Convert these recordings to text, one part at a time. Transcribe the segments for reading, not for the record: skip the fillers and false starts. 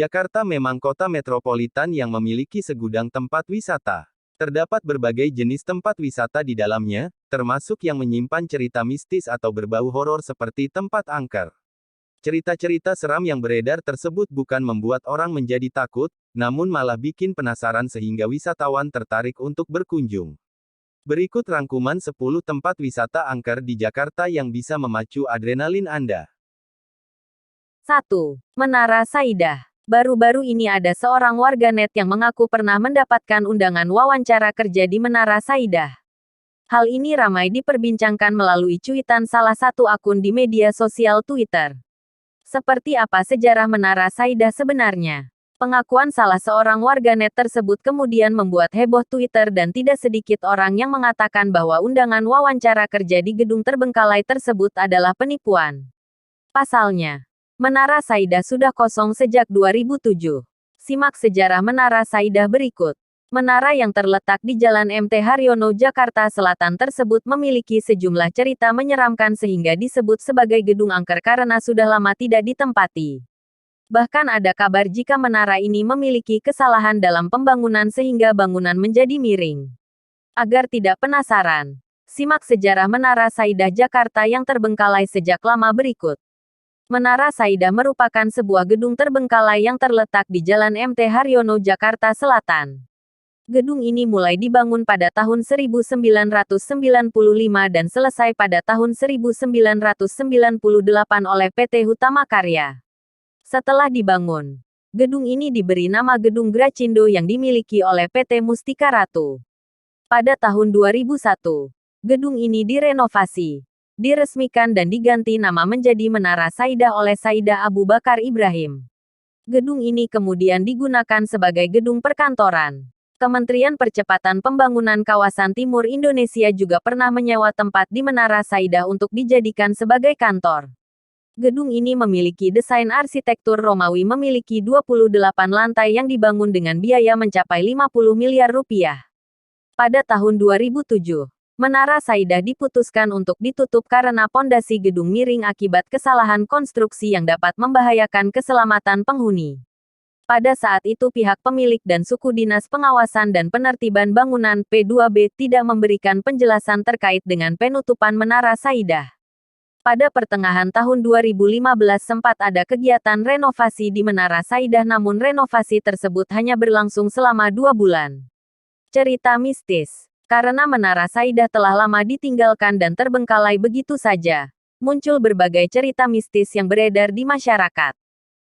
Jakarta memang kota metropolitan yang memiliki segudang tempat wisata. Terdapat berbagai jenis tempat wisata di dalamnya, termasuk yang menyimpan cerita mistis atau berbau horor seperti tempat angker. Cerita-cerita seram yang beredar tersebut bukan membuat orang menjadi takut, namun malah bikin penasaran sehingga wisatawan tertarik untuk berkunjung. Berikut rangkuman 10 tempat wisata angker di Jakarta yang bisa memacu adrenalin Anda. 1. Menara Saidah. Baru-baru ini ada seorang warganet yang mengaku pernah mendapatkan undangan wawancara kerja di Menara Saidah. Hal ini ramai diperbincangkan melalui cuitan salah satu akun di media sosial Twitter. Seperti apa sejarah Menara Saidah sebenarnya? Pengakuan salah seorang warganet tersebut kemudian membuat heboh Twitter dan tidak sedikit orang yang mengatakan bahwa undangan wawancara kerja di gedung terbengkalai tersebut adalah penipuan. Pasalnya, Menara Saidah sudah kosong sejak 2007. Simak sejarah Menara Saidah berikut. Menara yang terletak di Jalan MT Haryono, Jakarta Selatan tersebut memiliki sejumlah cerita menyeramkan sehingga disebut sebagai gedung angker karena sudah lama tidak ditempati. Bahkan ada kabar jika menara ini memiliki kesalahan dalam pembangunan sehingga bangunan menjadi miring. Agar tidak penasaran, simak sejarah Menara Saidah Jakarta yang terbengkalai sejak lama berikut. Menara Saidah merupakan sebuah gedung terbengkalai yang terletak di Jalan MT Haryono, Jakarta Selatan. Gedung ini mulai dibangun pada tahun 1995 dan selesai pada tahun 1998 oleh PT Hutama Karya. Setelah dibangun, gedung ini diberi nama Gedung Gracindo yang dimiliki oleh PT Mustika Ratu. Pada tahun 2001, gedung ini direnovasi, diresmikan dan diganti nama menjadi Menara Saidah oleh Saidah Abu Bakar Ibrahim. Gedung ini kemudian digunakan sebagai gedung perkantoran. Kementerian Percepatan Pembangunan Kawasan Timur Indonesia juga pernah menyewa tempat di Menara Saidah untuk dijadikan sebagai kantor. Gedung ini memiliki desain arsitektur Romawi, memiliki 28 lantai yang dibangun dengan biaya mencapai 50 miliar rupiah. Pada tahun 2007, Menara Saidah diputuskan untuk ditutup karena pondasi gedung miring akibat kesalahan konstruksi yang dapat membahayakan keselamatan penghuni. Pada saat itu pihak pemilik dan suku dinas pengawasan dan penertiban bangunan P2B tidak memberikan penjelasan terkait dengan penutupan Menara Saidah. Pada pertengahan tahun 2015 sempat ada kegiatan renovasi di Menara Saidah, namun renovasi tersebut hanya berlangsung selama 2 bulan. Cerita mistis. Karena Menara Saidah telah lama ditinggalkan dan terbengkalai begitu saja, muncul berbagai cerita mistis yang beredar di masyarakat.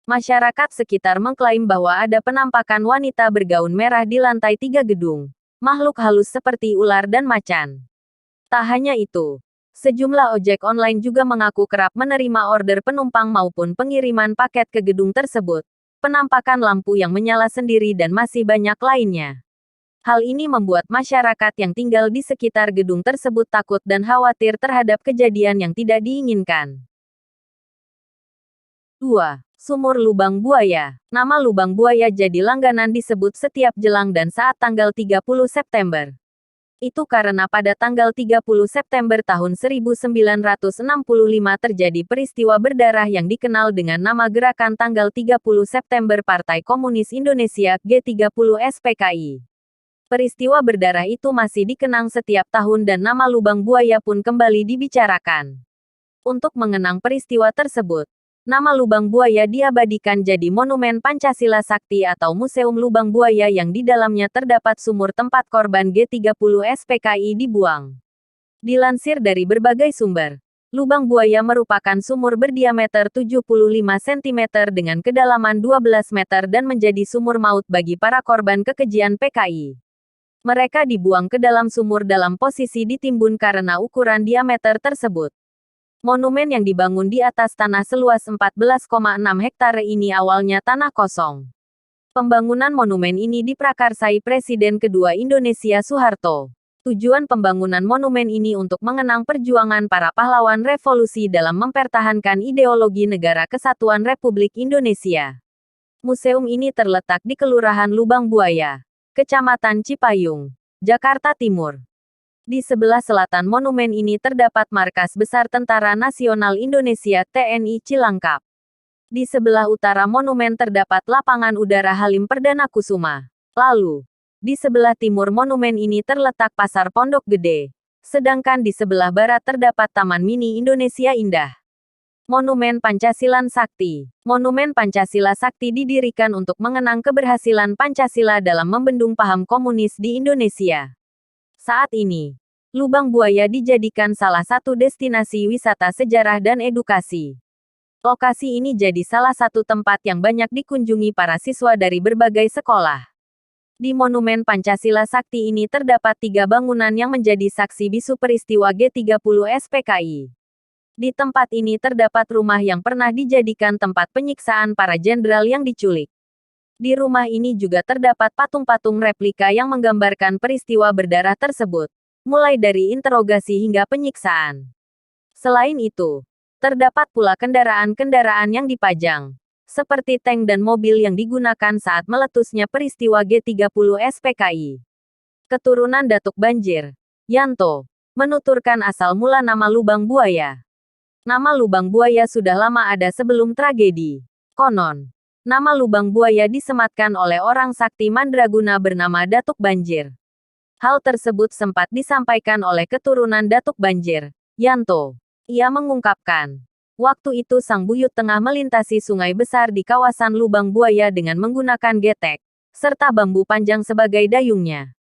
Masyarakat sekitar mengklaim bahwa ada penampakan wanita bergaun merah di lantai 3 gedung, makhluk halus seperti ular dan macan. Tak hanya itu, sejumlah ojek online juga mengaku kerap menerima order penumpang maupun pengiriman paket ke gedung tersebut, penampakan lampu yang menyala sendiri dan masih banyak lainnya. Hal ini membuat masyarakat yang tinggal di sekitar gedung tersebut takut dan khawatir terhadap kejadian yang tidak diinginkan. 2. Sumur Lubang Buaya. Nama Lubang Buaya jadi langganan disebut setiap jelang dan saat tanggal 30 September. Itu karena pada tanggal 30 September tahun 1965 terjadi peristiwa berdarah yang dikenal dengan nama Gerakan Tanggal 30 September Partai Komunis Indonesia G30 SPKI. Peristiwa berdarah itu masih dikenang setiap tahun dan nama Lubang Buaya pun kembali dibicarakan. Untuk mengenang peristiwa tersebut, nama Lubang Buaya diabadikan jadi Monumen Pancasila Sakti atau Museum Lubang Buaya yang di dalamnya terdapat sumur tempat korban G30 SPKI dibuang. Dilansir dari berbagai sumber, Lubang Buaya merupakan sumur berdiameter 75 cm dengan kedalaman 12 meter dan menjadi sumur maut bagi para korban kekejian PKI. Mereka dibuang ke dalam sumur dalam posisi ditimbun karena ukuran diameter tersebut. Monumen yang dibangun di atas tanah seluas 14,6 hektare ini awalnya tanah kosong. Pembangunan monumen ini diprakarsai Presiden kedua Indonesia Soeharto. Tujuan pembangunan monumen ini untuk mengenang perjuangan para pahlawan revolusi dalam mempertahankan ideologi Negara Kesatuan Republik Indonesia. Museum ini terletak di Kelurahan Lubang Buaya, Kecamatan Cipayung, Jakarta Timur. Di sebelah selatan monumen ini terdapat markas besar Tentara Nasional Indonesia (TNI) Cilangkap. Di sebelah utara monumen terdapat lapangan udara Halim Perdana Kusuma. Lalu, di sebelah timur monumen ini terletak Pasar Pondok Gede. Sedangkan di sebelah barat terdapat Taman Mini Indonesia Indah. Monumen Pancasilan Sakti. Monumen Pancasila Sakti didirikan untuk mengenang keberhasilan Pancasila dalam membendung paham komunis di Indonesia. Saat ini, Lubang Buaya dijadikan salah satu destinasi wisata sejarah dan edukasi. Lokasi ini jadi salah satu tempat yang banyak dikunjungi para siswa dari berbagai sekolah. Di Monumen Pancasila Sakti ini terdapat 3 bangunan yang menjadi saksi bisu peristiwa G30 SPKI. Di tempat ini terdapat rumah yang pernah dijadikan tempat penyiksaan para jenderal yang diculik. Di rumah ini juga terdapat patung-patung replika yang menggambarkan peristiwa berdarah tersebut, mulai dari interogasi hingga penyiksaan. Selain itu, terdapat pula kendaraan-kendaraan yang dipajang, seperti tank dan mobil yang digunakan saat meletusnya peristiwa G30 SPKI. Keturunan Datuk Banjir, Yanto, menuturkan asal mula nama Lubang Buaya. Nama Lubang Buaya sudah lama ada sebelum tragedi. Konon, nama Lubang Buaya disematkan oleh orang sakti mandraguna bernama Datuk Banjir. Hal tersebut sempat disampaikan oleh keturunan Datuk Banjir, Yanto. Ia mengungkapkan, waktu itu sang buyut tengah melintasi sungai besar di kawasan Lubang Buaya dengan menggunakan getek, serta bambu panjang sebagai dayungnya.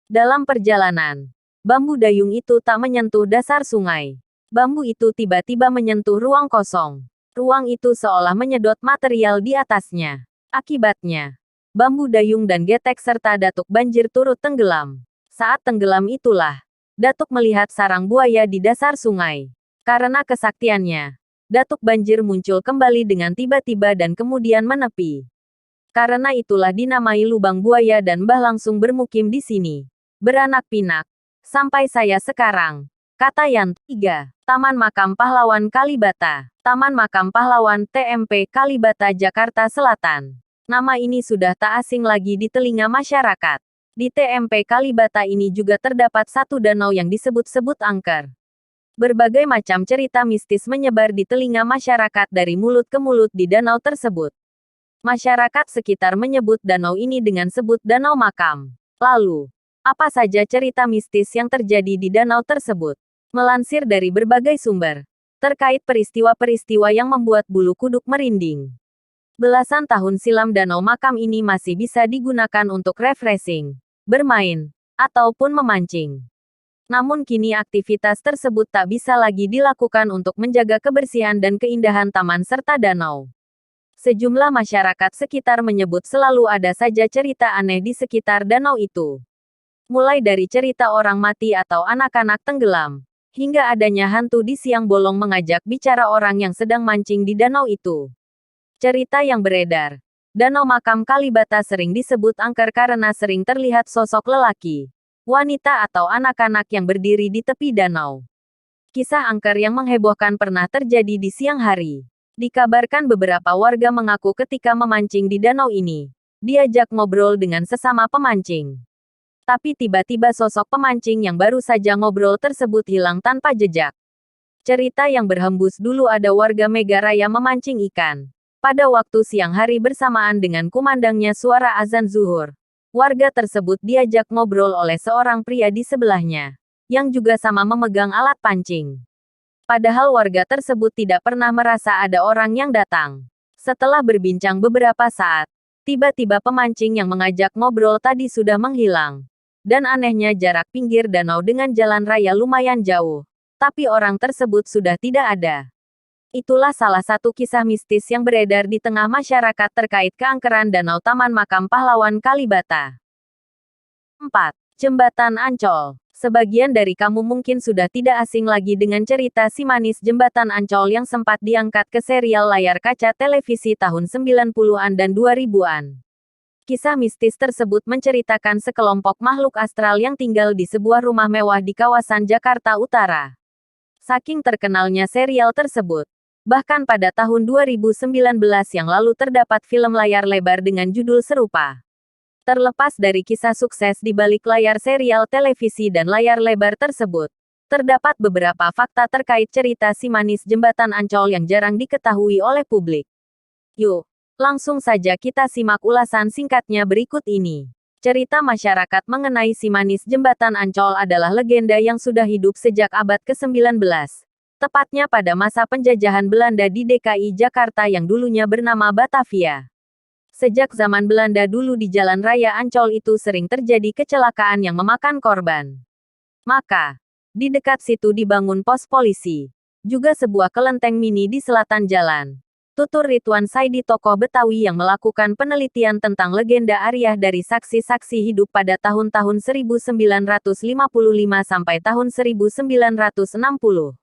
Dalam perjalanan, bambu dayung itu tak menyentuh dasar sungai. Bambu itu tiba-tiba menyentuh ruang kosong. Ruang itu seolah menyedot material di atasnya. Akibatnya, bambu dayung dan getek serta Datuk Banjir turut tenggelam. Saat tenggelam itulah, Datuk melihat sarang buaya di dasar sungai. Karena kesaktiannya, Datuk Banjir muncul kembali dengan tiba-tiba dan kemudian menepi. Karena itulah dinamai Lubang Buaya dan Mbah langsung bermukim di sini. Beranak pinak. Sampai saya sekarang, kata Yanto. 3. Taman Makam Pahlawan Kalibata. Taman Makam Pahlawan TMP Kalibata Jakarta Selatan. Nama ini sudah tak asing lagi di telinga masyarakat. Di TMP Kalibata ini juga terdapat satu danau yang disebut-sebut angker. Berbagai macam cerita mistis menyebar di telinga masyarakat dari mulut ke mulut di danau tersebut. Masyarakat sekitar menyebut danau ini dengan sebut Danau Makam. Lalu, apa saja cerita mistis yang terjadi di danau tersebut? Melansir dari berbagai sumber, terkait peristiwa-peristiwa yang membuat bulu kuduk merinding. Belasan tahun silam Danau Makam ini masih bisa digunakan untuk refreshing, bermain, ataupun memancing. Namun kini aktivitas tersebut tak bisa lagi dilakukan untuk menjaga kebersihan dan keindahan taman serta danau. Sejumlah masyarakat sekitar menyebut selalu ada saja cerita aneh di sekitar danau itu. Mulai dari cerita orang mati atau anak-anak tenggelam, hingga adanya hantu di siang bolong mengajak bicara orang yang sedang mancing di danau itu. Cerita yang beredar, Danau Makam Kalibata sering disebut angker karena sering terlihat sosok lelaki, wanita atau anak-anak yang berdiri di tepi danau. Kisah angker yang menghebohkan pernah terjadi di siang hari. Dikabarkan beberapa warga mengaku ketika memancing di danau ini, diajak ngobrol dengan sesama pemancing. Tapi tiba-tiba sosok pemancing yang baru saja ngobrol tersebut hilang tanpa jejak. Cerita yang berhembus dulu ada warga Megaraya memancing ikan. Pada waktu siang hari bersamaan dengan kumandangnya suara azan zuhur. Warga tersebut diajak ngobrol oleh seorang pria di sebelahnya, yang juga sama memegang alat pancing. Padahal warga tersebut tidak pernah merasa ada orang yang datang. Setelah berbincang beberapa saat, tiba-tiba pemancing yang mengajak ngobrol tadi sudah menghilang. Dan anehnya jarak pinggir danau dengan jalan raya lumayan jauh, tapi orang tersebut sudah tidak ada. Itulah salah satu kisah mistis yang beredar di tengah masyarakat terkait keangkeran Danau Taman Makam Pahlawan Kalibata. 4. Jembatan Ancol. Sebagian dari kamu mungkin sudah tidak asing lagi dengan cerita si manis Jembatan Ancol yang sempat diangkat ke serial layar kaca televisi tahun 90-an dan 2000-an. Kisah mistis tersebut menceritakan sekelompok makhluk astral yang tinggal di sebuah rumah mewah di kawasan Jakarta Utara. Saking terkenalnya serial tersebut, bahkan pada tahun 2019 yang lalu terdapat film layar lebar dengan judul serupa. Terlepas dari kisah sukses di balik layar serial televisi dan layar lebar tersebut, terdapat beberapa fakta terkait cerita si manis Jembatan Ancol yang jarang diketahui oleh publik. Yuk, langsung saja kita simak ulasan singkatnya berikut ini. Cerita masyarakat mengenai si manis Jembatan Ancol adalah legenda yang sudah hidup sejak abad ke-19. Tepatnya pada masa penjajahan Belanda di DKI Jakarta yang dulunya bernama Batavia. Sejak zaman Belanda dulu di Jalan Raya Ancol itu sering terjadi kecelakaan yang memakan korban. Maka, di dekat situ dibangun pos polisi. Juga sebuah kelenteng mini di selatan jalan. Tutur Ridwan Saidi, tokoh Betawi yang melakukan penelitian tentang legenda Aryah dari saksi-saksi hidup pada tahun-tahun 1955 sampai tahun 1960.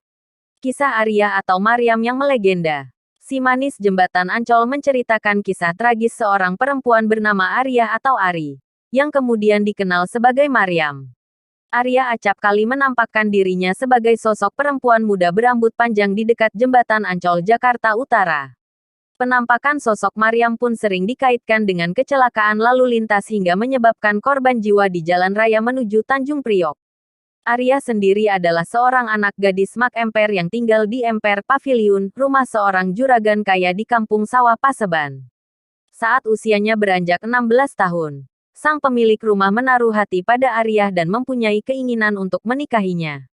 Kisah Aryah atau Maryam yang melegenda. Si manis Jembatan Ancol menceritakan kisah tragis seorang perempuan bernama Aryah atau Ari, yang kemudian dikenal sebagai Maryam. Aryah acap kali menampakkan dirinya sebagai sosok perempuan muda berambut panjang di dekat Jembatan Ancol, Jakarta Utara. Penampakan sosok Maryam pun sering dikaitkan dengan kecelakaan lalu lintas hingga menyebabkan korban jiwa di jalan raya menuju Tanjung Priok. Aryah sendiri adalah seorang anak gadis Mak Emper yang tinggal di Emper Pavilion, rumah seorang juragan kaya di Kampung Sawah Paseban. Saat usianya beranjak 16 tahun, sang pemilik rumah menaruh hati pada Aryah dan mempunyai keinginan untuk menikahinya.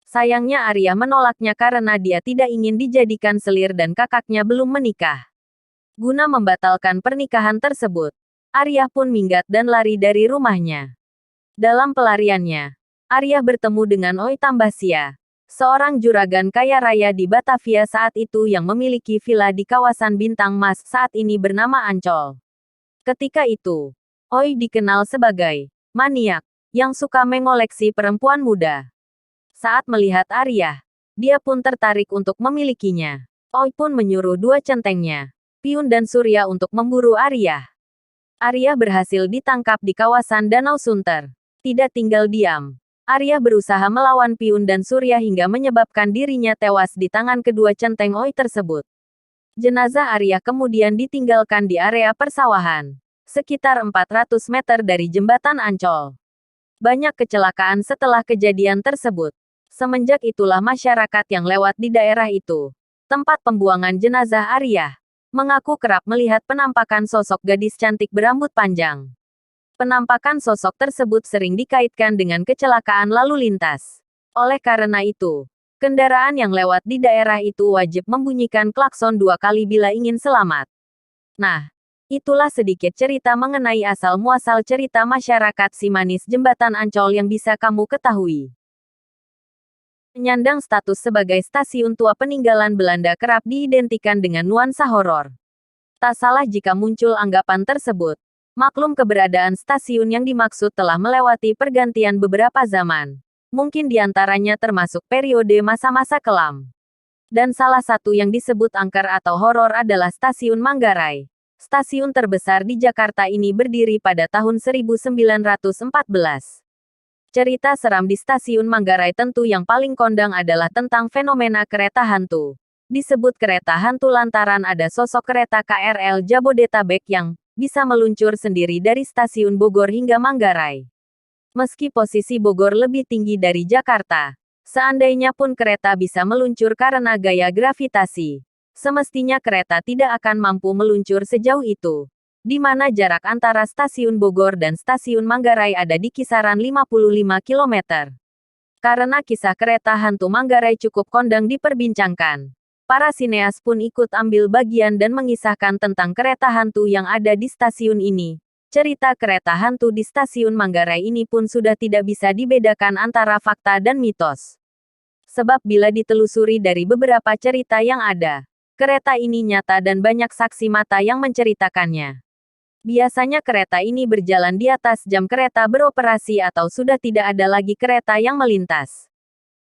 Sayangnya Aryah menolaknya karena dia tidak ingin dijadikan selir dan kakaknya belum menikah. Guna membatalkan pernikahan tersebut, Aryah pun minggat dan lari dari rumahnya. Dalam pelariannya, Aryah bertemu dengan Oi Tambasia, seorang juragan kaya raya di Batavia saat itu yang memiliki villa di kawasan Bintang Mas saat ini bernama Ancol. Ketika itu, Oi dikenal sebagai maniak yang suka mengoleksi perempuan muda. Saat melihat Aryah, dia pun tertarik untuk memilikinya. Oi pun menyuruh dua centengnya, Piun dan Surya, untuk memburu Aryah. Aryah berhasil ditangkap di kawasan Danau Sunter. Tidak tinggal diam, Aryah berusaha melawan Piun dan Surya hingga menyebabkan dirinya tewas di tangan kedua centeng Oi tersebut. Jenazah Aryah kemudian ditinggalkan di area persawahan, sekitar 400 meter dari Jembatan Ancol. Banyak kecelakaan setelah kejadian tersebut. Semenjak itulah masyarakat yang lewat di daerah itu, tempat pembuangan jenazah Aryah, mengaku kerap melihat penampakan sosok gadis cantik berambut panjang. Penampakan sosok tersebut sering dikaitkan dengan kecelakaan lalu lintas. Oleh karena itu, kendaraan yang lewat di daerah itu wajib membunyikan klakson 2 kali bila ingin selamat. Nah, itulah sedikit cerita mengenai asal-muasal cerita masyarakat si manis Jembatan Ancol yang bisa kamu ketahui. Menyandang status sebagai stasiun tua peninggalan Belanda kerap diidentikan dengan nuansa horor. Tak salah jika muncul anggapan tersebut. Maklum keberadaan stasiun yang dimaksud telah melewati pergantian beberapa zaman. Mungkin diantaranya termasuk periode masa-masa kelam. Dan salah satu yang disebut angker atau horor adalah Stasiun Manggarai. Stasiun terbesar di Jakarta ini berdiri pada tahun 1914. Cerita seram di Stasiun Manggarai tentu yang paling kondang adalah tentang fenomena kereta hantu. Disebut kereta hantu lantaran ada sosok kereta KRL Jabodetabek yang bisa meluncur sendiri dari Stasiun Bogor hingga Manggarai. Meski posisi Bogor lebih tinggi dari Jakarta, seandainya pun kereta bisa meluncur karena gaya gravitasi, semestinya kereta tidak akan mampu meluncur sejauh itu, di mana jarak antara Stasiun Bogor dan Stasiun Manggarai ada di kisaran 55 km. Karena kisah kereta hantu Manggarai cukup kondang diperbincangkan, para sineas pun ikut ambil bagian dan mengisahkan tentang kereta hantu yang ada di stasiun ini. Cerita kereta hantu di Stasiun Manggarai ini pun sudah tidak bisa dibedakan antara fakta dan mitos. Sebab bila ditelusuri dari beberapa cerita yang ada, kereta ini nyata dan banyak saksi mata yang menceritakannya. Biasanya kereta ini berjalan di atas jam kereta beroperasi atau sudah tidak ada lagi kereta yang melintas.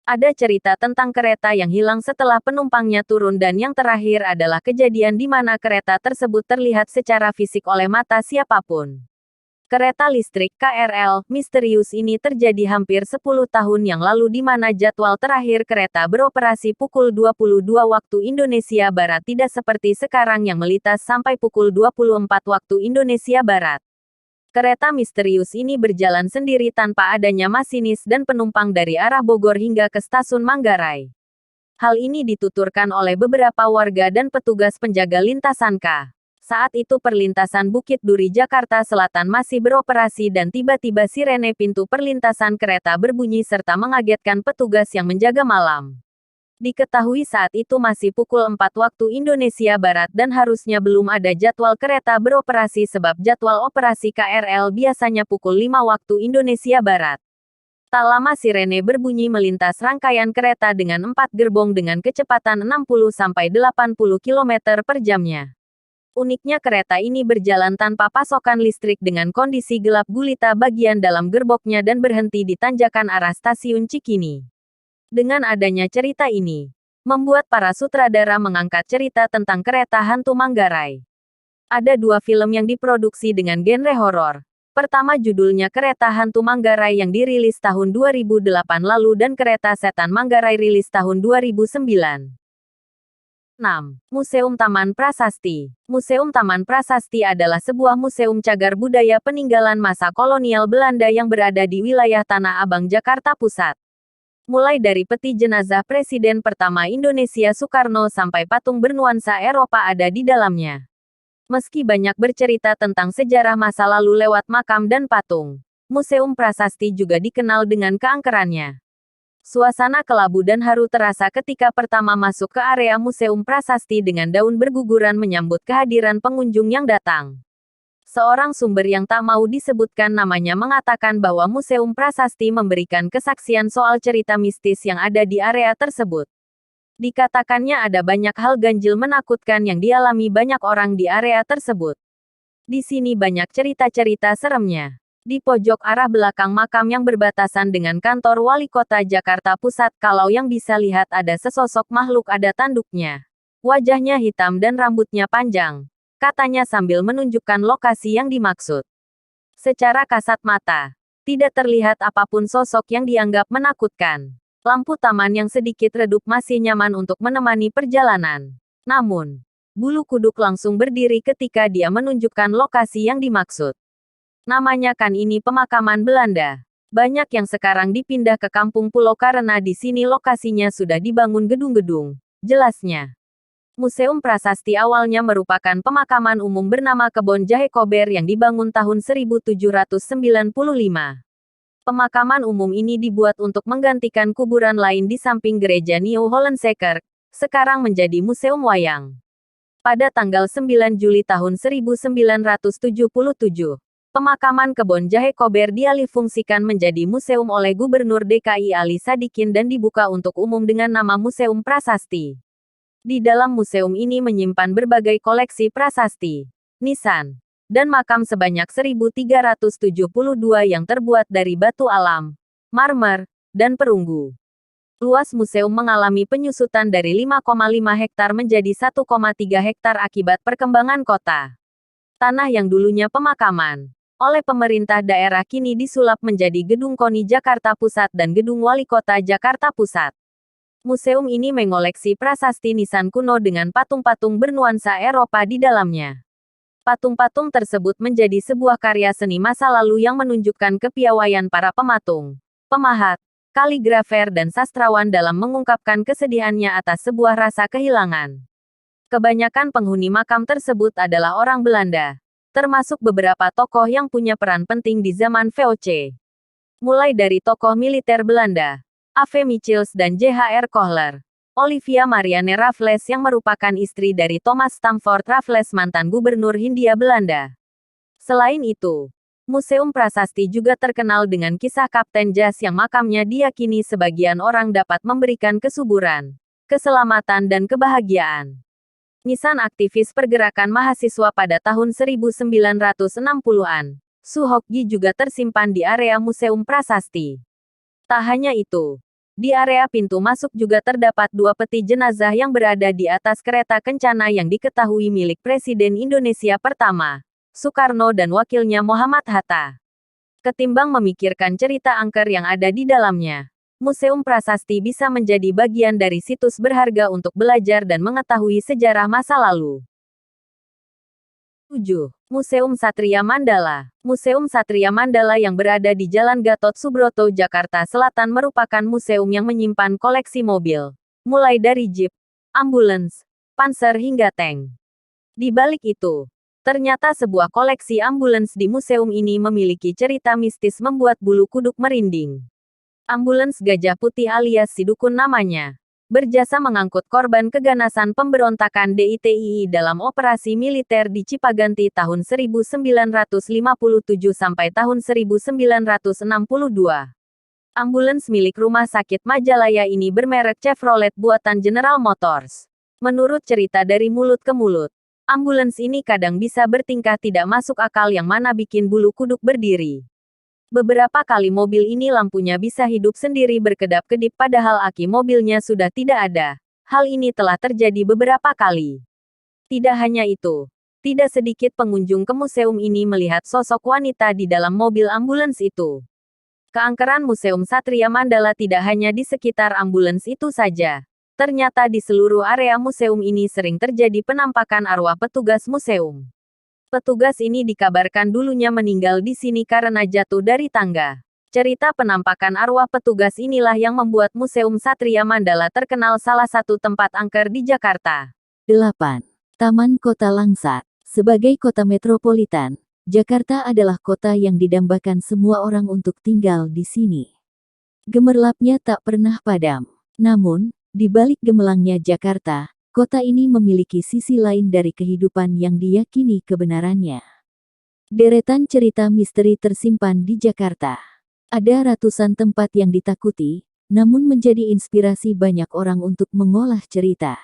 Ada cerita tentang kereta yang hilang setelah penumpangnya turun dan yang terakhir adalah kejadian di mana kereta tersebut terlihat secara fisik oleh mata siapapun. Kereta listrik KRL misterius ini terjadi hampir 10 tahun yang lalu di mana jadwal terakhir kereta beroperasi pukul 22 waktu Indonesia Barat tidak seperti sekarang yang melintas sampai pukul 24 waktu Indonesia Barat. Kereta misterius ini berjalan sendiri tanpa adanya masinis dan penumpang dari arah Bogor hingga ke Stasiun Manggarai. Hal ini dituturkan oleh beberapa warga dan petugas penjaga lintasan K. Saat itu perlintasan Bukit Duri Jakarta Selatan masih beroperasi dan tiba-tiba sirene pintu perlintasan kereta berbunyi serta mengagetkan petugas yang menjaga malam. Diketahui saat itu masih pukul 4 waktu Indonesia Barat dan harusnya belum ada jadwal kereta beroperasi sebab jadwal operasi KRL biasanya pukul 5 waktu Indonesia Barat. Tak lama sirene berbunyi melintas rangkaian kereta dengan 4 gerbong dengan kecepatan 60-80 km per jamnya. Uniknya kereta ini berjalan tanpa pasokan listrik dengan kondisi gelap gulita bagian dalam gerbongnya dan berhenti di tanjakan arah stasiun Cikini. Dengan adanya cerita ini, membuat para sutradara mengangkat cerita tentang kereta hantu Manggarai. Ada 2 film yang diproduksi dengan genre horor. Pertama judulnya Kereta Hantu Manggarai yang dirilis tahun 2008 lalu dan Kereta Setan Manggarai rilis tahun 2009. 6. Museum Taman Prasasti. Museum Taman Prasasti adalah sebuah museum cagar budaya peninggalan masa kolonial Belanda yang berada di wilayah Tanah Abang, Jakarta Pusat. Mulai dari peti jenazah Presiden pertama Indonesia Soekarno sampai patung bernuansa Eropa ada di dalamnya. Meski banyak bercerita tentang sejarah masa lalu lewat makam dan patung, Museum Prasasti juga dikenal dengan keangkerannya. Suasana kelabu dan haru terasa ketika pertama masuk ke area Museum Prasasti dengan daun berguguran menyambut kehadiran pengunjung yang datang. Seorang sumber yang tak mau disebutkan namanya mengatakan bahwa Museum Prasasti memberikan kesaksian soal cerita mistis yang ada di area tersebut. Dikatakannya ada banyak hal ganjil menakutkan yang dialami banyak orang di area tersebut. Di sini banyak cerita-cerita seremnya. Di pojok arah belakang makam yang berbatasan dengan kantor Wali Kota Jakarta Pusat, kalau yang bisa lihat ada sesosok makhluk ada tanduknya. Wajahnya hitam dan rambutnya panjang. Katanya sambil menunjukkan lokasi yang dimaksud. Secara kasat mata, tidak terlihat apapun sosok yang dianggap menakutkan. Lampu taman yang sedikit redup masih nyaman untuk menemani perjalanan. Namun, bulu kuduk langsung berdiri ketika dia menunjukkan lokasi yang dimaksud. Namanya kan ini pemakaman Belanda. Banyak yang sekarang dipindah ke kampung pulau karena di sini lokasinya sudah dibangun gedung-gedung. Jelasnya. Museum Prasasti awalnya merupakan pemakaman umum bernama Kebon Jahe Kober yang dibangun tahun 1795. Pemakaman umum ini dibuat untuk menggantikan kuburan lain di samping gereja New Hollandse Kerk, sekarang menjadi Museum Wayang. Pada tanggal 9 Juli tahun 1977, pemakaman Kebon Jahe Kober dialihfungsikan menjadi museum oleh Gubernur DKI Ali Sadikin dan dibuka untuk umum dengan nama Museum Prasasti. Di dalam museum ini menyimpan berbagai koleksi prasasti, nisan, dan makam sebanyak 1372 yang terbuat dari batu alam, marmer, dan perunggu. Luas museum mengalami penyusutan dari 5,5 hektar menjadi 1,3 hektar akibat perkembangan kota. Tanah yang dulunya pemakaman oleh pemerintah daerah kini disulap menjadi Gedung KONI Jakarta Pusat dan Gedung Wali Kota Jakarta Pusat. Museum ini mengoleksi prasasti nisan kuno dengan patung-patung bernuansa Eropa di dalamnya. Patung-patung tersebut menjadi sebuah karya seni masa lalu yang menunjukkan kepiawaian para pematung, pemahat, kaligrafer dan sastrawan dalam mengungkapkan kesedihannya atas sebuah rasa kehilangan. Kebanyakan penghuni makam tersebut adalah orang Belanda, termasuk beberapa tokoh yang punya peran penting di zaman VOC. Mulai dari tokoh militer Belanda, A.V. Michiels dan J.H.R. Kohler, Olivia Marianne Raffles yang merupakan istri dari Thomas Stamford Raffles mantan gubernur Hindia Belanda. Selain itu, Museum Prasasti juga terkenal dengan kisah Kapten Jas yang makamnya diyakini sebagian orang dapat memberikan kesuburan, keselamatan dan kebahagiaan. Nisan aktivis pergerakan mahasiswa pada tahun 1960-an, Suhokgi juga tersimpan di area Museum Prasasti. Tak hanya itu, di area pintu masuk juga terdapat 2 peti jenazah yang berada di atas kereta kencana yang diketahui milik Presiden Indonesia pertama, Soekarno dan wakilnya Muhammad Hatta. Ketimbang memikirkan cerita angker yang ada di dalamnya, Museum Prasasti bisa menjadi bagian dari situs berharga untuk belajar dan mengetahui sejarah masa lalu. 7. Museum Satria Mandala. Museum Satria Mandala yang berada di Jalan Gatot Subroto, Jakarta Selatan merupakan museum yang menyimpan koleksi mobil, mulai dari jeep, ambulans, panser hingga tank. Di balik itu, ternyata sebuah koleksi ambulans di museum ini memiliki cerita mistis membuat bulu kuduk merinding. Ambulans Gajah Putih alias si dukun namanya, berjasa mengangkut korban keganasan pemberontakan DITII dalam operasi militer di Cipaganti tahun 1957 sampai tahun 1962. Ambulans milik Rumah Sakit Majalaya ini bermerek Chevrolet buatan General Motors. Menurut cerita dari mulut ke mulut, ambulans ini kadang bisa bertingkah tidak masuk akal yang mana bikin bulu kuduk berdiri. Beberapa kali mobil ini lampunya bisa hidup sendiri berkedap-kedip padahal aki mobilnya sudah tidak ada. Hal ini telah terjadi beberapa kali. Tidak hanya itu, tidak sedikit pengunjung ke museum ini melihat sosok wanita di dalam mobil ambulans itu. Keangkeran Museum Satria Mandala tidak hanya di sekitar ambulans itu saja. Ternyata di seluruh area museum ini sering terjadi penampakan arwah petugas museum. Petugas ini dikabarkan dulunya meninggal di sini karena jatuh dari tangga. Cerita penampakan arwah petugas inilah yang membuat Museum Satria Mandala terkenal salah satu tempat angker di Jakarta. 8. Taman Kota Langsat. Sebagai kota metropolitan, Jakarta adalah kota yang didambakan semua orang untuk tinggal di sini. Gemerlapnya tak pernah padam. Namun, di balik gemelangnya Jakarta, kota ini memiliki sisi lain dari kehidupan yang diyakini kebenarannya. Deretan cerita misteri tersimpan di Jakarta. Ada ratusan tempat yang ditakuti, namun menjadi inspirasi banyak orang untuk mengolah cerita.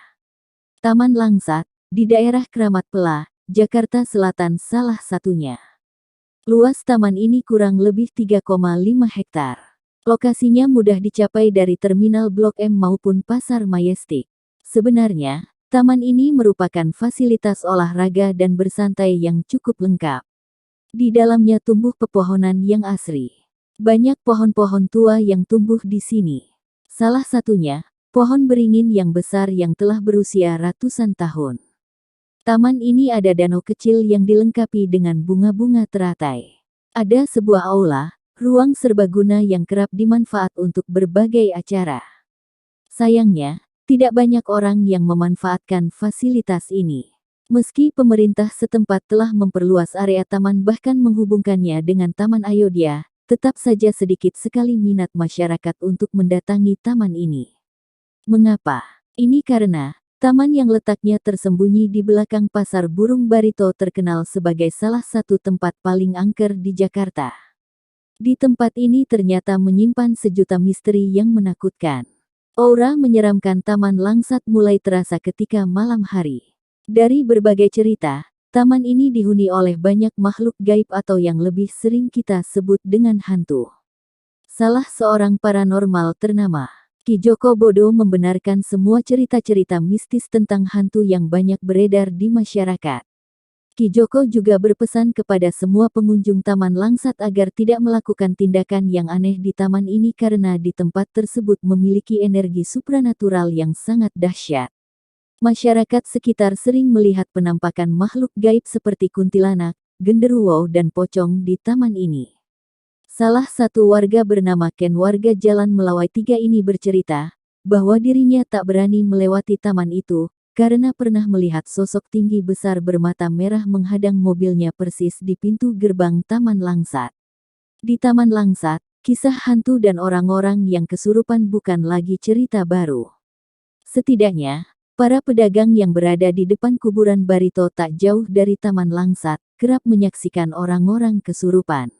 Taman Langsat, di daerah Kramat Pela, Jakarta Selatan salah satunya. Luas taman ini kurang lebih 3,5 hektar. Lokasinya mudah dicapai dari Terminal Blok M maupun Pasar Majestic. Sebenarnya, taman ini merupakan fasilitas olahraga dan bersantai yang cukup lengkap. Di dalamnya tumbuh pepohonan yang asri. Banyak pohon-pohon tua yang tumbuh di sini. Salah satunya, pohon beringin yang besar yang telah berusia ratusan tahun. Taman ini ada danau kecil yang dilengkapi dengan bunga-bunga teratai. Ada sebuah aula, ruang serbaguna yang kerap dimanfaat untuk berbagai acara. Sayangnya, tidak banyak orang yang memanfaatkan fasilitas ini. Meski pemerintah setempat telah memperluas area taman bahkan menghubungkannya dengan Taman Ayodhya, tetap saja sedikit sekali minat masyarakat untuk mendatangi taman ini. Mengapa? Ini karena, taman yang letaknya tersembunyi di belakang Pasar Burung Barito terkenal sebagai salah satu tempat paling angker di Jakarta. Di tempat ini ternyata menyimpan sejuta misteri yang menakutkan. Aura menyeramkan Taman Langsat mulai terasa ketika malam hari. Dari berbagai cerita, taman ini dihuni oleh banyak makhluk gaib atau yang lebih sering kita sebut dengan hantu. Salah seorang paranormal ternama, Ki Joko Bodo membenarkan semua cerita-cerita mistis tentang hantu yang banyak beredar di masyarakat. Ki Joko juga berpesan kepada semua pengunjung Taman Langsat agar tidak melakukan tindakan yang aneh di taman ini karena di tempat tersebut memiliki energi supranatural yang sangat dahsyat. Masyarakat sekitar sering melihat penampakan makhluk gaib seperti kuntilanak, genderuwo dan pocong di taman ini. Salah satu warga bernama Ken warga Jalan Melawai 3 ini bercerita, bahwa dirinya tak berani melewati taman itu, karena pernah melihat sosok tinggi besar bermata merah menghadang mobilnya persis di pintu gerbang Taman Langsat. Di Taman Langsat, kisah hantu dan orang-orang yang kesurupan bukan lagi cerita baru. Setidaknya, para pedagang yang berada di depan kuburan Barito tak jauh dari Taman Langsat, kerap menyaksikan orang-orang kesurupan.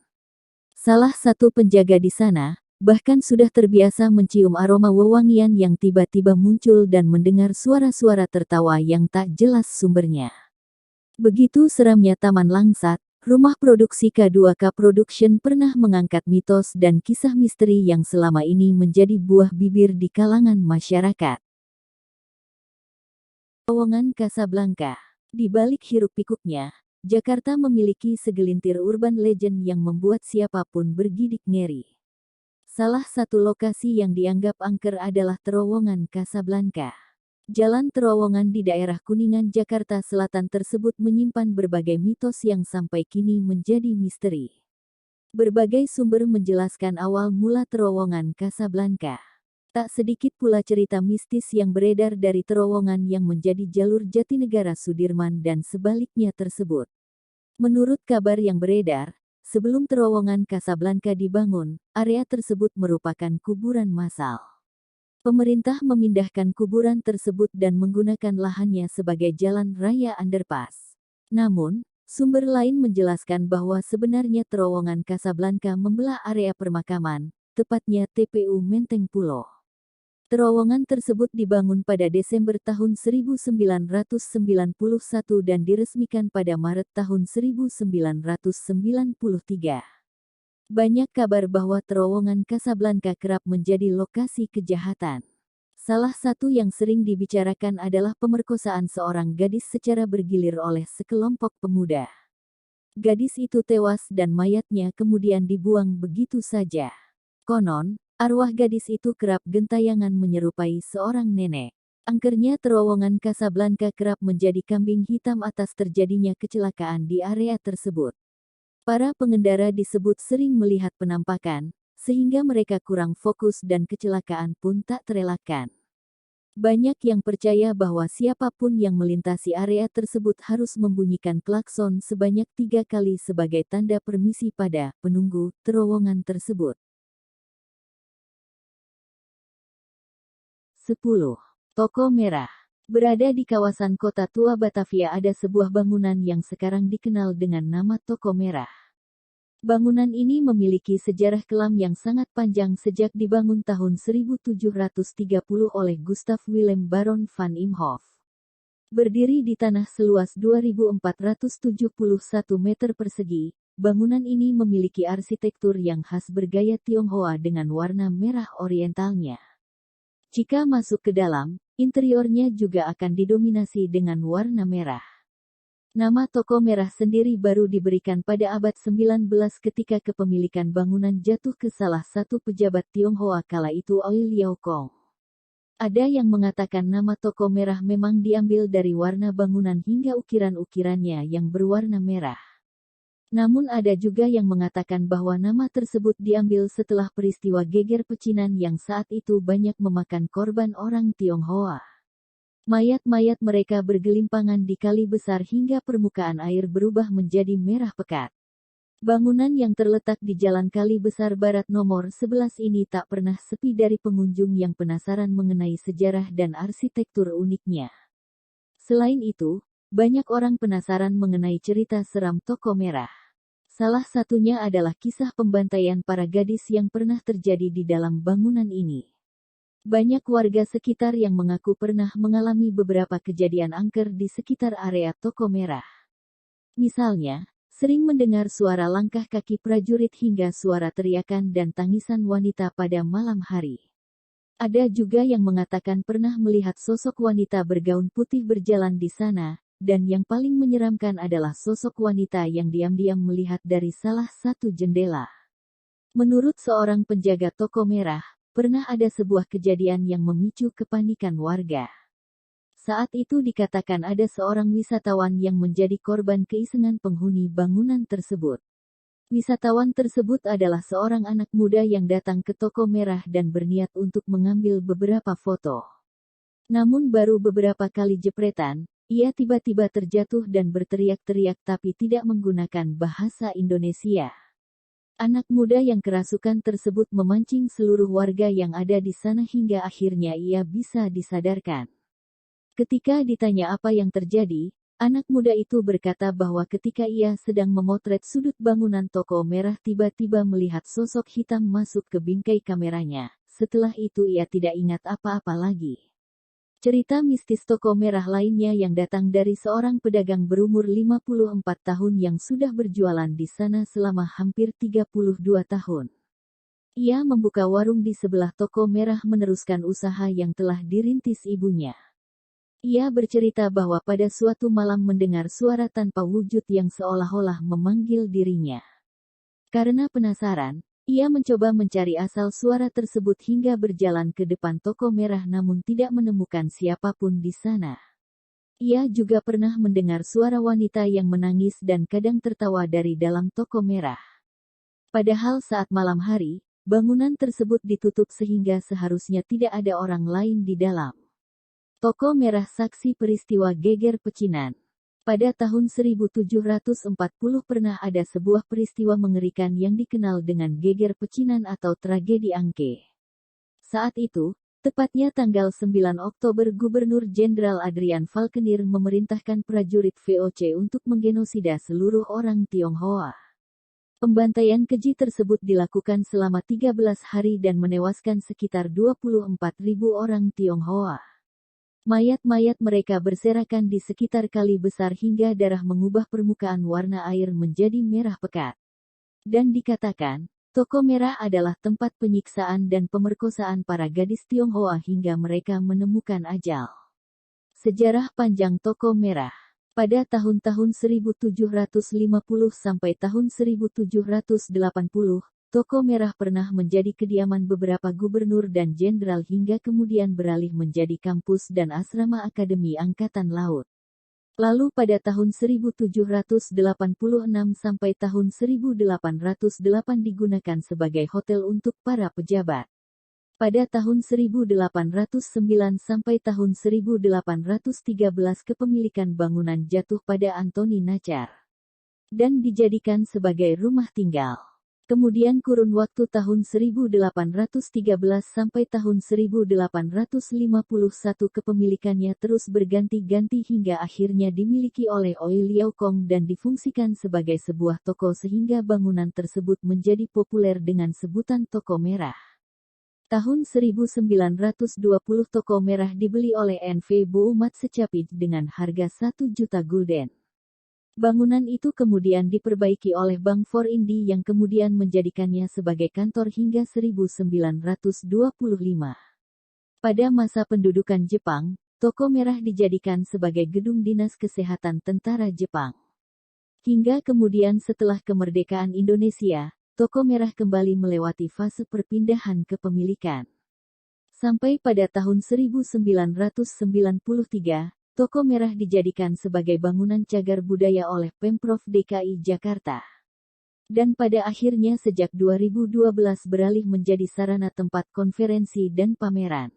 Salah satu penjaga di sana, bahkan sudah terbiasa mencium aroma wewangian yang tiba-tiba muncul dan mendengar suara-suara tertawa yang tak jelas sumbernya. Begitu seramnya Taman Langsat, rumah produksi K2K Production pernah mengangkat mitos dan kisah misteri yang selama ini menjadi buah bibir di kalangan masyarakat. Terowongan Casablanca. Di balik hiruk-pikuknya, Jakarta memiliki segelintir urban legend yang membuat siapapun bergidik ngeri. Salah satu lokasi yang dianggap angker adalah Terowongan Casablanca. Jalan terowongan di daerah Kuningan, Jakarta Selatan tersebut menyimpan berbagai mitos yang sampai kini menjadi misteri. Berbagai sumber menjelaskan awal mula Terowongan Casablanca. Tak sedikit pula cerita mistis yang beredar dari terowongan yang menjadi jalur Jatinegara Sudirman dan sebaliknya tersebut. Menurut kabar yang beredar, sebelum terowongan Casablanca dibangun, area tersebut merupakan kuburan massal. Pemerintah memindahkan kuburan tersebut dan menggunakan lahannya sebagai jalan raya underpass. Namun, sumber lain menjelaskan bahwa sebenarnya terowongan Casablanca membelah area permakaman, tepatnya TPU Menteng Pulo. Terowongan tersebut dibangun pada Desember tahun 1991 dan diresmikan pada Maret tahun 1993. Banyak kabar bahwa terowongan Casablanca kerap menjadi lokasi kejahatan. Salah satu yang sering dibicarakan adalah pemerkosaan seorang gadis secara bergilir oleh sekelompok pemuda. Gadis itu tewas dan mayatnya kemudian dibuang begitu saja. Konon, arwah gadis itu kerap gentayangan menyerupai seorang nenek. Angkernya terowongan Casablanca kerap menjadi kambing hitam atas terjadinya kecelakaan di area tersebut. Para pengendara disebut sering melihat penampakan, sehingga mereka kurang fokus dan kecelakaan pun tak terelakkan. Banyak yang percaya bahwa siapapun yang melintasi area tersebut harus membunyikan klakson sebanyak 3 kali sebagai tanda permisi pada penunggu terowongan tersebut. 10. Toko Merah. Berada di kawasan Kota Tua Batavia ada sebuah bangunan yang sekarang dikenal dengan nama Toko Merah. Bangunan ini memiliki sejarah kelam yang sangat panjang sejak dibangun tahun 1730 oleh Gustav Willem Baron van Imhoff. Berdiri di tanah seluas 2.471 meter persegi, bangunan ini memiliki arsitektur yang khas bergaya Tionghoa dengan warna merah orientalnya. Jika masuk ke dalam, interiornya juga akan didominasi dengan warna merah. Nama Toko Merah sendiri baru diberikan pada abad 19 ketika kepemilikan bangunan jatuh ke salah satu pejabat Tionghoa kala itu Oei Liao Kong. Ada yang mengatakan nama Toko Merah memang diambil dari warna bangunan hingga ukiran-ukirannya yang berwarna merah. Namun ada juga yang mengatakan bahwa nama tersebut diambil setelah peristiwa geger pecinan yang saat itu banyak memakan korban orang Tionghoa. Mayat-mayat mereka bergelimpangan di kali besar hingga permukaan air berubah menjadi merah pekat. Bangunan yang terletak di Jalan Kali Besar Barat nomor 11 ini tak pernah sepi dari pengunjung yang penasaran mengenai sejarah dan arsitektur uniknya. Selain itu, banyak orang penasaran mengenai cerita seram Toko Merah. Salah satunya adalah kisah pembantaian para gadis yang pernah terjadi di dalam bangunan ini. Banyak warga sekitar yang mengaku pernah mengalami beberapa kejadian angker di sekitar area Toko Merah. Misalnya, sering mendengar suara langkah kaki prajurit hingga suara teriakan dan tangisan wanita pada malam hari. Ada juga yang mengatakan pernah melihat sosok wanita bergaun putih berjalan di sana, dan yang paling menyeramkan adalah sosok wanita yang diam-diam melihat dari salah satu jendela. Menurut seorang penjaga Toko Merah, pernah ada sebuah kejadian yang memicu kepanikan warga. Saat itu dikatakan ada seorang wisatawan yang menjadi korban keisengan penghuni bangunan tersebut. Wisatawan tersebut adalah seorang anak muda yang datang ke Toko Merah dan berniat untuk mengambil beberapa foto. Namun baru beberapa kali jepretan, ia tiba-tiba terjatuh dan berteriak-teriak tapi tidak menggunakan bahasa Indonesia. Anak muda yang kerasukan tersebut memancing seluruh warga yang ada di sana hingga akhirnya ia bisa disadarkan. Ketika ditanya apa yang terjadi, anak muda itu berkata bahwa ketika ia sedang memotret sudut bangunan Toko Merah tiba-tiba melihat sosok hitam masuk ke bingkai kameranya. Setelah itu ia tidak ingat apa-apa lagi. Cerita mistis Toko Merah lainnya yang datang dari seorang pedagang berumur 54 tahun yang sudah berjualan di sana selama hampir 32 tahun. Ia membuka warung di sebelah Toko Merah meneruskan usaha yang telah dirintis ibunya. Ia bercerita bahwa pada suatu malam mendengar suara tanpa wujud yang seolah-olah memanggil dirinya. Karena penasaran, ia mencoba mencari asal suara tersebut hingga berjalan ke depan Toko Merah namun tidak menemukan siapapun di sana. Ia juga pernah mendengar suara wanita yang menangis dan kadang tertawa dari dalam Toko Merah. Padahal saat malam hari, Bangunan tersebut ditutup sehingga seharusnya tidak ada orang lain di dalam. Toko Merah saksi peristiwa geger pecinan. Pada tahun 1740 pernah ada sebuah peristiwa mengerikan yang dikenal dengan geger pecinan atau tragedi Angke. Saat itu, tepatnya tanggal 9 Oktober Gubernur Jenderal Adrian Falkenir memerintahkan prajurit VOC untuk menggenosida seluruh orang Tionghoa. Pembantaian keji tersebut dilakukan selama 13 hari dan menewaskan sekitar 24.000 orang Tionghoa. Mayat-mayat mereka berserakan di sekitar kali besar hingga darah mengubah permukaan warna air menjadi merah pekat. Dan dikatakan, Toko Merah adalah tempat penyiksaan dan pemerkosaan para gadis Tionghoa hingga mereka menemukan ajal. Sejarah panjang Toko Merah. Pada tahun-tahun 1750 sampai tahun 1780, Toko Merah pernah menjadi kediaman beberapa gubernur dan jenderal hingga kemudian beralih menjadi kampus dan asrama Akademi Angkatan Laut. Lalu pada tahun 1786 sampai tahun 1808 digunakan sebagai hotel untuk para pejabat. Pada tahun 1809 sampai tahun 1813 kepemilikan bangunan jatuh pada Anthony Nacar dan dijadikan sebagai rumah tinggal. Kemudian kurun waktu tahun 1813 sampai tahun 1851 kepemilikannya terus berganti-ganti hingga akhirnya dimiliki oleh Oi Liao Kong dan difungsikan sebagai sebuah toko sehingga bangunan tersebut menjadi populer dengan sebutan Toko Merah. Tahun 1920 Toko Merah dibeli oleh NV Boumat Secapit dengan harga 1 juta gulden. Bangunan itu kemudian diperbaiki oleh Bank For Indi yang kemudian menjadikannya sebagai kantor hingga 1925. Pada masa pendudukan Jepang, Toko Merah dijadikan sebagai gedung dinas kesehatan tentara Jepang. Hingga kemudian setelah kemerdekaan Indonesia, Toko Merah kembali melewati fase perpindahan kepemilikan. Sampai pada tahun 1993, Toko Merah dijadikan sebagai bangunan cagar budaya oleh Pemprov DKI Jakarta. Dan pada akhirnya sejak 2012 beralih menjadi sarana tempat konferensi dan pameran.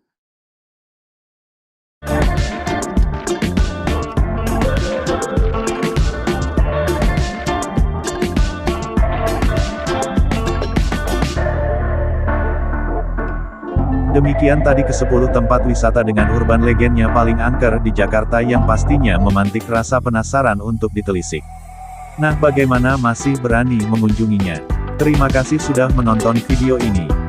Demikian tadi ke-10 tempat wisata dengan urban legendnya paling angker di Jakarta yang pastinya memantik rasa penasaran untuk ditelisik. Nah, bagaimana, masih berani mengunjunginya? Terima kasih sudah menonton video ini.